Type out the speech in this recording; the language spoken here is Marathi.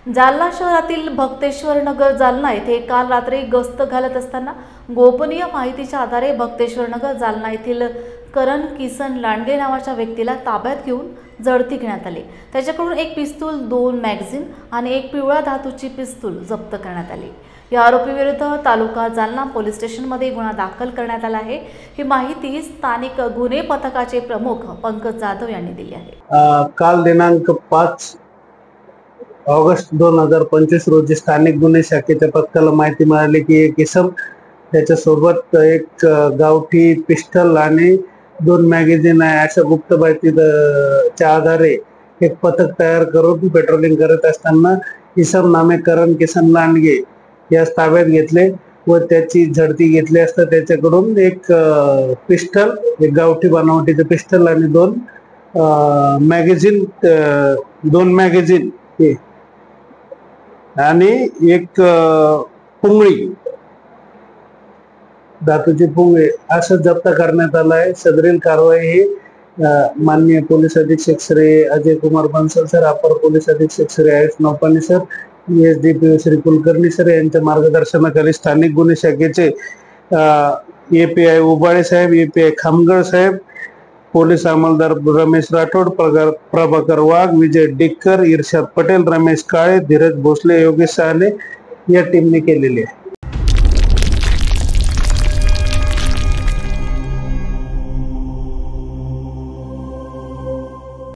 जालना शहरातील भक्तेश्वर नगर जालना येथे काल रात्री गस्त घालत असताना गोपनीय माहितीच्या आधारे भक्तेश्वर नगर जालना येथील करण किसन लांडगे नावाच्या व्यक्तीला ताब्यात घेऊन झडती घेण्यात आली। त्याच्याकडून एक पिस्तूल, 2 मॅगझिन आणि एक पिवळ्या धातूची पिस्तूल जप्त करण्यात आली। या आरोपीविरुद्ध तालुका जालना पोलीस स्टेशनमध्ये गुन्हा दाखल करण्यात आला आहे। ही माहिती स्थानिक गुन्हे पथकाचे प्रमुख पंकज जाधव यांनी दिली आहे। काल दिनांक 5 ऑगस्ट 2025 रोजी स्थानिक गुन्हे शाखेच्या पथकाला माहिती मिळाली की एक इसम त्याच्यासोबत एक गावठी पिस्टल आणि 2 मॅगझिन आहे अशा गुप्त माहितीच्या आधारे एक पथक तयार करून पेट्रोलिंग करत असताना इसम नामे करण किसन लांडगे यास ताब्यात घेतले व त्याची झडती घेतली असता त्याच्याकडून एक पिस्टल, एक गावठी बनावटीचे पिस्टल आणि 2 मॅगझिन आणि एक पुंगळी, धातूची पुंगळी असं जप्त करण्यात आलं आहे। सदरील कारवाई ही माननीय पोलीस अधीक्षक श्री अजय कुमार बंसल सर, अपर पोलीस अधीक्षक Shri Ayush Naupane sir, SDPO Shri Kulkarni sir यांच्या मार्गदर्शनाखाली स्थानिक गुन्हे शाखेचे एपीआय उबाळे साहेब, एपीआय खामगळ साहेब, पोलीस अंमलदार रमेश राठोड, प्रभाकर वाघ, विजय डिक्कर, इर्शाद पटेल, रमेश काळे, धीरज भोसले, योगेश साहने या टीमने केलेली आहे।